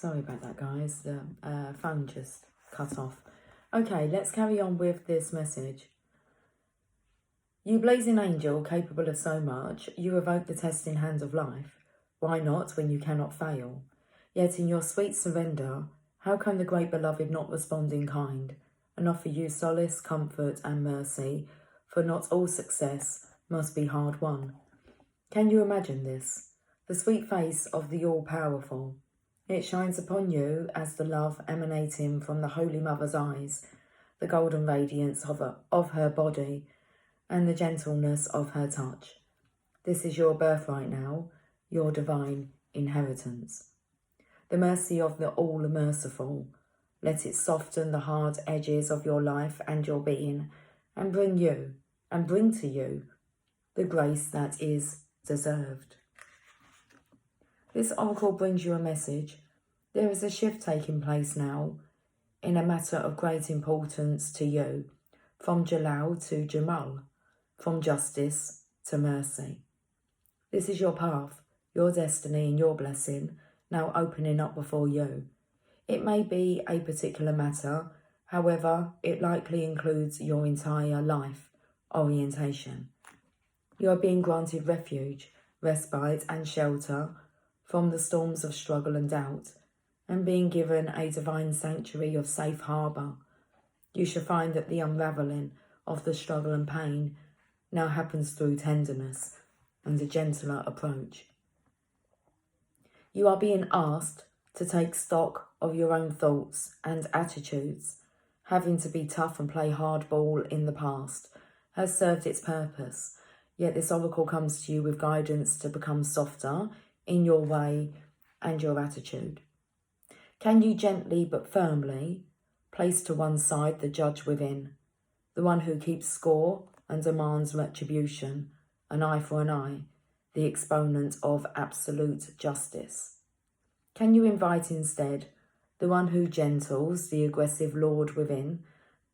Sorry about that, guys. The phone just cut off. Okay, let's carry on with this message. You blazing angel, capable of so much, you evoke the testing hand of life. Why not when you cannot fail? Yet in your sweet surrender, how can the great beloved not respond in kind and offer you solace, comfort and mercy, for not all success must be hard won? Can you imagine this? The sweet face of the all-powerful. It shines upon you as the love emanating from the Holy Mother's eyes, the golden radiance of her body, and the gentleness of her touch. This is your birthright now, your divine inheritance. The mercy of the all-merciful. Let it soften the hard edges of your life and your being, and bring to you the grace that is deserved. This oracle brings you a message. There is a shift taking place now in a matter of great importance to you, from Jalal to Jamal, from justice to mercy. This is your path, your destiny and your blessing now opening up before you. It may be a particular matter, however, it likely includes your entire life orientation. You are being granted refuge, respite and shelter from the storms of struggle and doubt, and being given a divine sanctuary of safe harbour. You shall find that the unravelling of the struggle and pain now happens through tenderness and a gentler approach. You are being asked to take stock of your own thoughts and attitudes. Having to be tough and play hardball in the past has served its purpose, yet this oracle comes to you with guidance to become softer in your way and your attitude. Can you gently but firmly place to one side the judge within, the one who keeps score and demands retribution, an eye for an eye, the exponent of absolute justice? Can you invite instead the one who gentles the aggressive lord within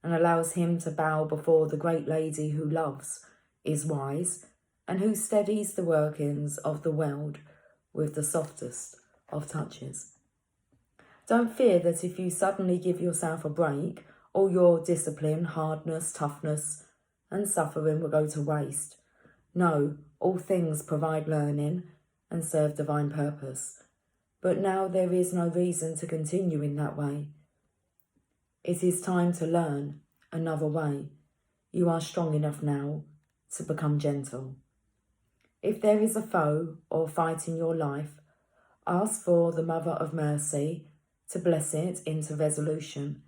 and allows him to bow before the great lady who loves, is wise, and who steadies the workings of the world with the softest of touches? Don't fear that if you suddenly give yourself a break, all your discipline, hardness, toughness and suffering will go to waste. No, all things provide learning and serve divine purpose. But now there is no reason to continue in that way. It is time to learn another way. You are strong enough now to become gentle. If there is a foe or fight in your life, ask for the Mother of Mercy to bless it into resolution.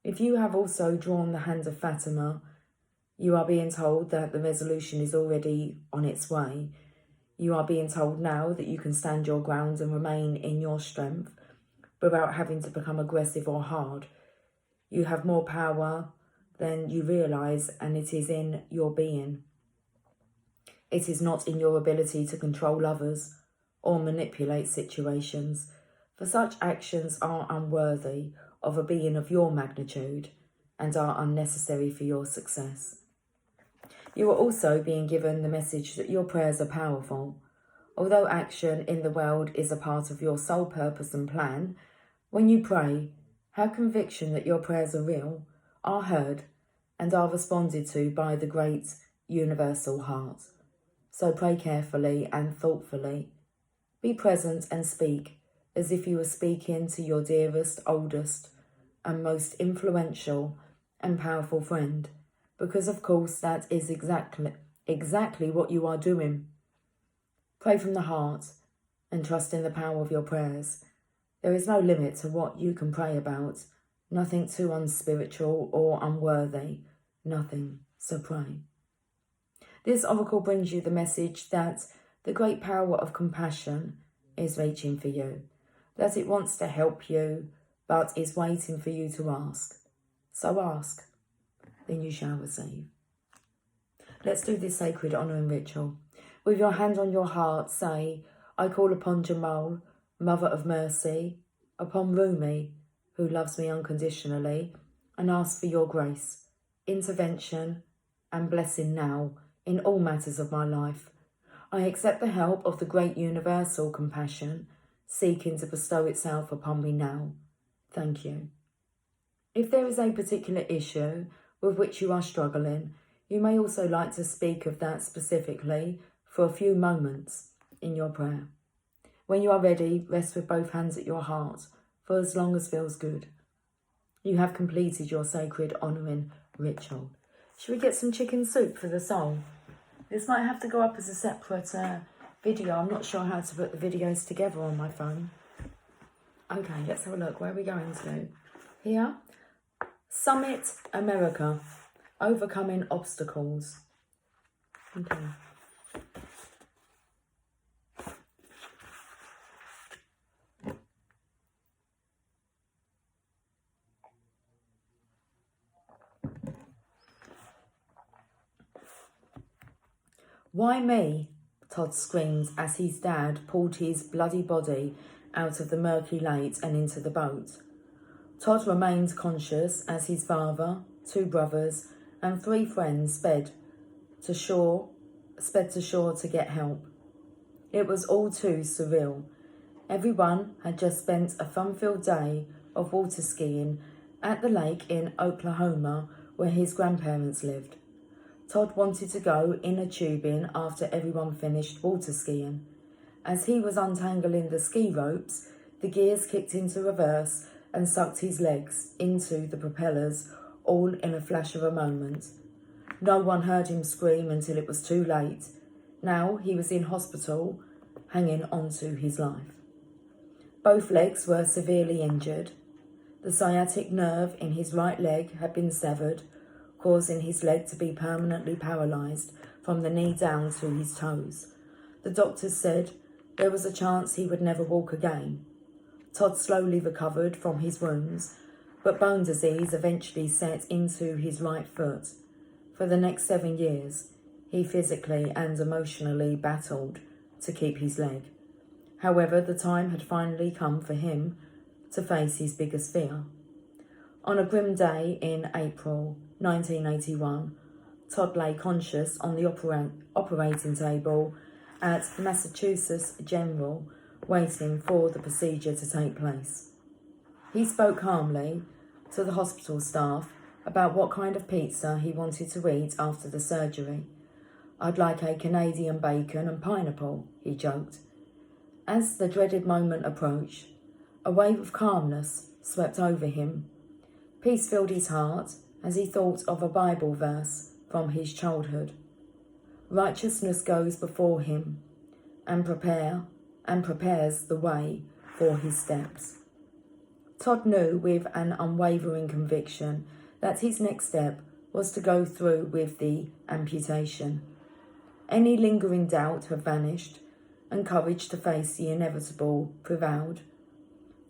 If you have also drawn the hand of Fatima, you are being told that the resolution is already on its way. You are being told now that you can stand your ground and remain in your strength without having to become aggressive or hard. You have more power than you realise, and it is in your being. It is not in your ability to control others or manipulate situations, for such actions are unworthy of a being of your magnitude and are unnecessary for your success. You are also being given the message that your prayers are powerful. Although action in the world is a part of your sole purpose and plan, when you pray, have conviction that your prayers are real, are heard, and are responded to by the great universal heart. So pray carefully and thoughtfully. Be present and speak as if you were speaking to your dearest, oldest, and most influential and powerful friend, because of course that is exactly what you are doing. Pray from the heart and trust in the power of your prayers. There is no limit to what you can pray about, nothing too unspiritual or unworthy, nothing, so pray. This oracle brings you the message that the great power of compassion is reaching for you, that it wants to help you, but is waiting for you to ask. So ask, then you shall receive. Let's do this sacred honouring ritual. With your hand on your heart, say, I call upon Jamal, Mother of Mercy, upon Rumi, who loves me unconditionally, and ask for your grace, intervention and blessing now in all matters of my life. I accept the help of the great universal compassion seeking to bestow itself upon me now. Thank you. If there is a particular issue with which you are struggling, you may also like to speak of that specifically for a few moments in your prayer. When you are ready, rest with both hands at your heart for as long as feels good. You have completed your sacred honouring ritual. Should we get some chicken soup for the soul? This might have to go up as a separate video. I'm not sure how to put the videos together on my phone. Okay, let's have a look. Where are we going to? Here. Summit America. Overcoming obstacles. Okay. Why me? Todd screamed as his dad pulled his bloody body out of the murky lake and into the boat. Todd remained conscious as his father, 2 brothers, and 3 friends sped to shore to get help. It was all too surreal. Everyone had just spent a fun-filled day of water skiing at the lake in Oklahoma where his grandparents lived. Todd wanted to go inner tubing after everyone finished water skiing. As he was untangling the ski ropes, the gears kicked into reverse and sucked his legs into the propellers, all in a flash of a moment. No one heard him scream until it was too late. Now he was in hospital, hanging onto his life. Both legs were severely injured. The sciatic nerve in his right leg had been severed, causing his leg to be permanently paralysed from the knee down to his toes. The doctors said there was a chance he would never walk again. Todd slowly recovered from his wounds, but bone disease eventually set into his right foot. For the next 7 years, he physically and emotionally battled to keep his leg. However, the time had finally come for him to face his biggest fear. On a grim day in April 1981, Todd lay conscious on the operating table at Massachusetts General, waiting for the procedure to take place. He spoke calmly to the hospital staff about what kind of pizza he wanted to eat after the surgery. "I'd like a Canadian bacon and pineapple," he joked. As the dreaded moment approached, a wave of calmness swept over him. Peace filled his heart as he thought of a Bible verse from his childhood. Righteousness goes before him and prepares the way for his steps. Todd knew with an unwavering conviction that his next step was to go through with the amputation. Any lingering doubt had vanished, and courage to face the inevitable prevailed.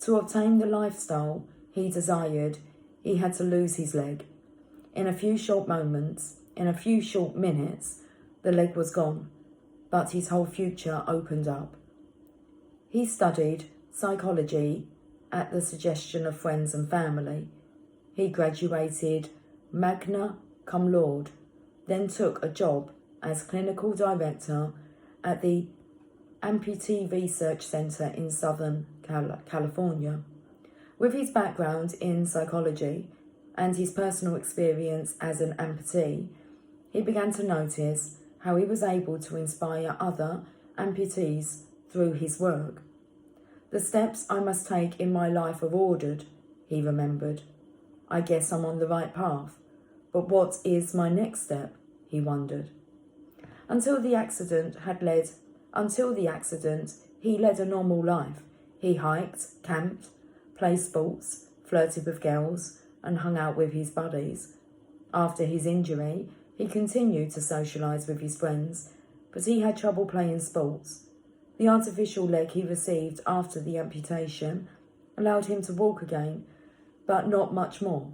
To obtain the lifestyle he desired, he had to lose his leg. In a few short minutes, the leg was gone, but his whole future opened up. He studied psychology at the suggestion of friends and family. He graduated magna cum laude, then took a job as clinical director at the Amputee Research Center in Southern California. With his background in psychology and his personal experience as an amputee, he began to notice how he was able to inspire other amputees through his work. "The steps I must take in my life are ordered," he remembered. "I guess I'm on the right path. But what is my next step?" he wondered. Until the accident, he led a normal life. He hiked, camped, played sports, flirted with girls, and hung out with his buddies. After his injury, he continued to socialise with his friends, but he had trouble playing sports. The artificial leg he received after the amputation allowed him to walk again, but not much more.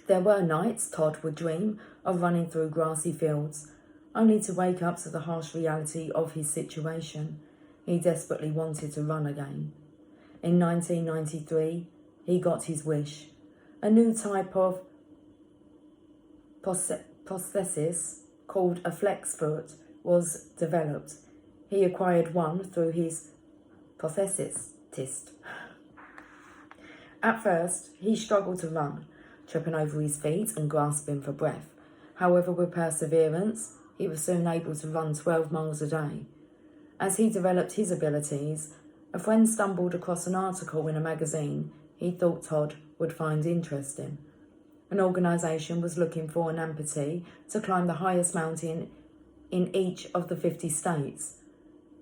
There were nights Todd would dream of running through grassy fields, only to wake up to the harsh reality of his situation. He desperately wanted to run again. In 1993, he got his wish. A new type of prosthesis called a flex foot was developed. He acquired one through his prosthetist. At first, he struggled to run, tripping over his feet and grasping for breath. However, with perseverance, he was soon able to run 12 miles a day. As he developed his abilities, a friend stumbled across an article in a magazine he thought Todd would find interesting. An organisation was looking for an amputee to climb the highest mountain in each of the 50 states.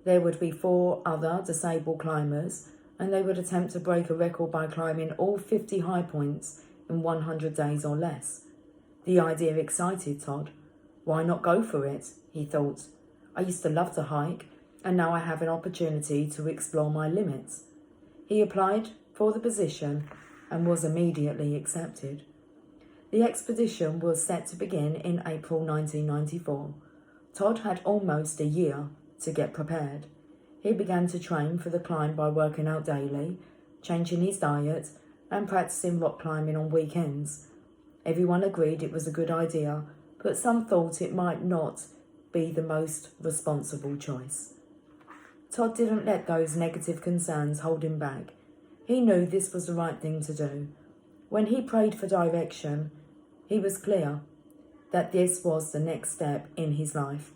There would be 4 other disabled climbers, and they would attempt to break a record by climbing all 50 high points in 100 days or less. The idea excited Todd. Why not go for it, he thought. I used to love to hike, and now I have an opportunity to explore my limits. He applied for the position and was immediately accepted. The expedition was set to begin in April 1994. Todd had almost a year to get prepared. He began to train for the climb by working out daily, changing his diet, and practicing rock climbing on weekends. Everyone agreed it was a good idea, but some thought it might not be the most responsible choice. Todd didn't let those negative concerns hold him back. He knew this was the right thing to do. When he prayed for direction, he was clear that this was the next step in his life.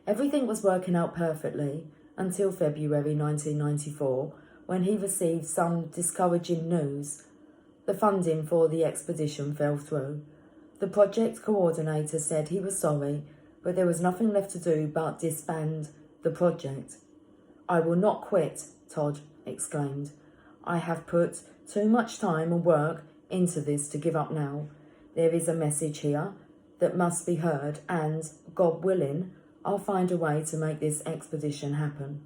Everything was working out perfectly until February 1994, when he received some discouraging news. The funding for the expedition fell through. The project coordinator said he was sorry, but there was nothing left to do but disband the project. I will not quit, Todd exclaimed. I have put too much time and work into this to give up now. There is a message here that must be heard, and, God willing, I'll find a way to make this expedition happen.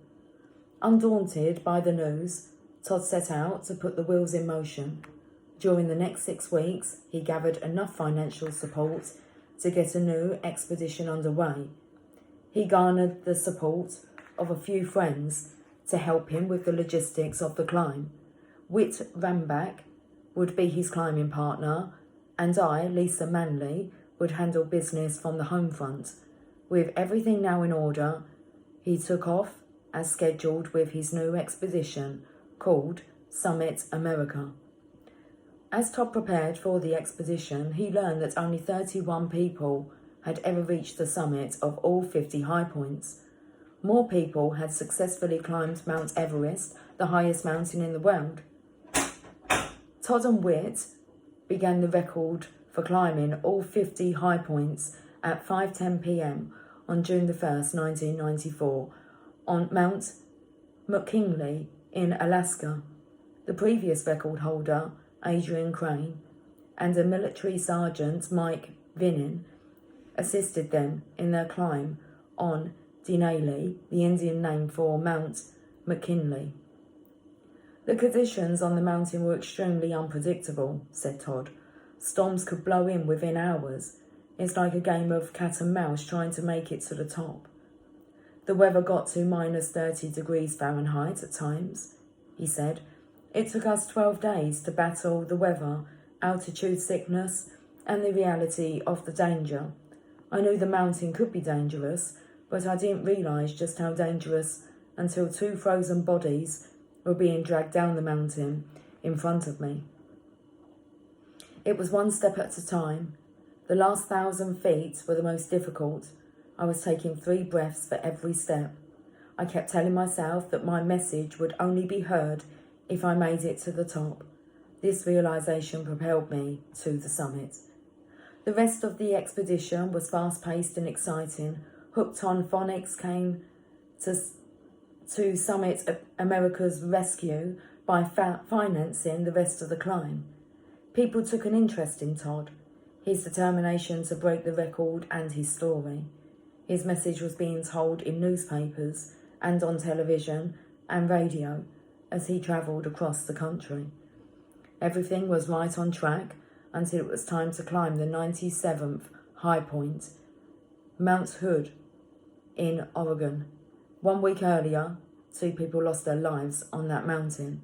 Undaunted by the news, Todd set out to put the wheels in motion. During the next 6 weeks, he gathered enough financial support to get a new expedition underway. He garnered the support of a few friends to help him with the logistics of the climb. Whit Rambach would be his climbing partner, and I, Lisa Manley, would handle business from the home front. With everything now in order, he took off as scheduled with his new expedition called Summit America. As Todd prepared for the expedition, he learned that only 31 people had ever reached the summit of all 50 high points. More people had successfully climbed Mount Everest, the highest mountain in the world. Todd and Whit began the record for climbing all 50 high points at 5:10 p.m. on June 1st, 1994, on Mount McKinley in Alaska. The previous record holder, Adrian Crane, and a military sergeant, Mike Vinin, assisted them in their climb on Denali, the Indian name for Mount McKinley. The conditions on the mountain were extremely unpredictable, said Todd. Storms could blow in within hours. It's like a game of cat and mouse trying to make it to the top. The weather got to minus 30 degrees Fahrenheit at times, he said. It took us 12 days to battle the weather, altitude sickness, and the reality of the danger. I knew the mountain could be dangerous, but I didn't realise just how dangerous until 2 frozen bodies were being dragged down the mountain in front of me. It was one step at a time. The last 1,000 feet were the most difficult. I was taking 3 breaths for every step. I kept telling myself that my message would only be heard if I made it to the top. This realisation propelled me to the summit. The rest of the expedition was fast-paced and exciting. Hooked on Phonics came to Summit America's rescue by financing the rest of the climb. People took an interest in Todd, his determination to break the record and his story. His message was being told in newspapers and on television and radio as he travelled across the country. Everything was right on track until it was time to climb the 97th high point, Mount Hood in Oregon. 1 week earlier, 2 people lost their lives on that mountain.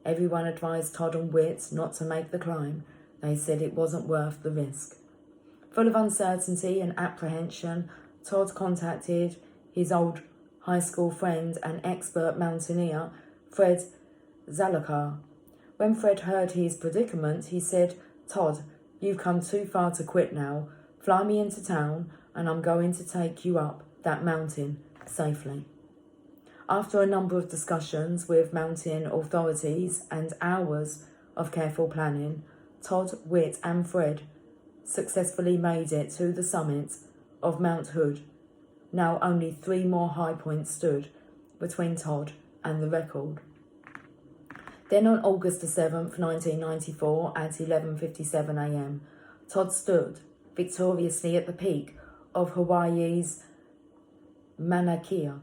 Everyone advised Todd and Whit not to make the climb. They said it wasn't worth the risk. Full of uncertainty and apprehension, Todd contacted his old high school friend and expert mountaineer Fred Zalakar. When Fred heard his predicament, he said, "Todd, you've come too far to quit now. Fly me into town and I'm going to take you up that mountain safely." After a number of discussions with mountain authorities and hours of careful planning, Todd, Whit and Fred successfully made it to the summit of Mount Hood. Now only 3 more high points stood between Todd and the record. Then on August the 7th, 1994, at 11:57 a.m, Todd stood victoriously at the peak of Hawaii's Mauna Kea.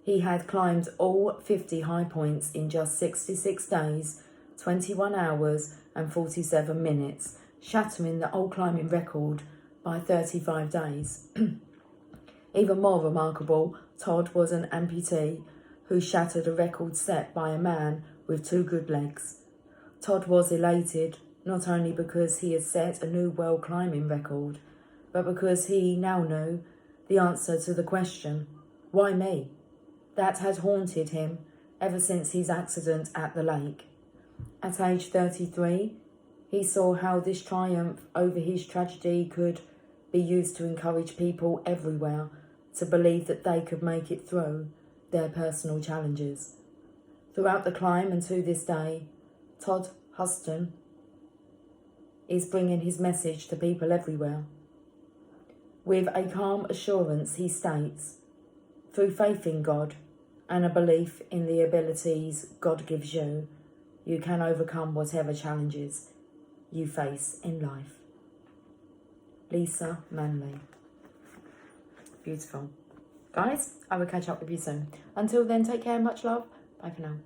He had climbed all 50 high points in just 66 days, 21 hours and 47 minutes, shattering the old climbing record by 35 days. Even more remarkable, Todd was an amputee who shattered a record set by a man with 2 good legs. Todd was elated not only because he had set a new world climbing record, but because he now knew the answer to the question, "Why me?" that had haunted him ever since his accident at the lake. At age 33, he saw how this triumph over his tragedy could be used to encourage people everywhere to believe that they could make it through their personal challenges. Throughout the climb and to this day, Todd Huston is bringing his message to people everywhere. With a calm assurance, he states, "Through faith in God and a belief in the abilities God gives you, you can overcome whatever challenges you face in life." Lisa Manley. Beautiful. Guys, I will catch up with you soon. Until then, take care, much love. Bye for now.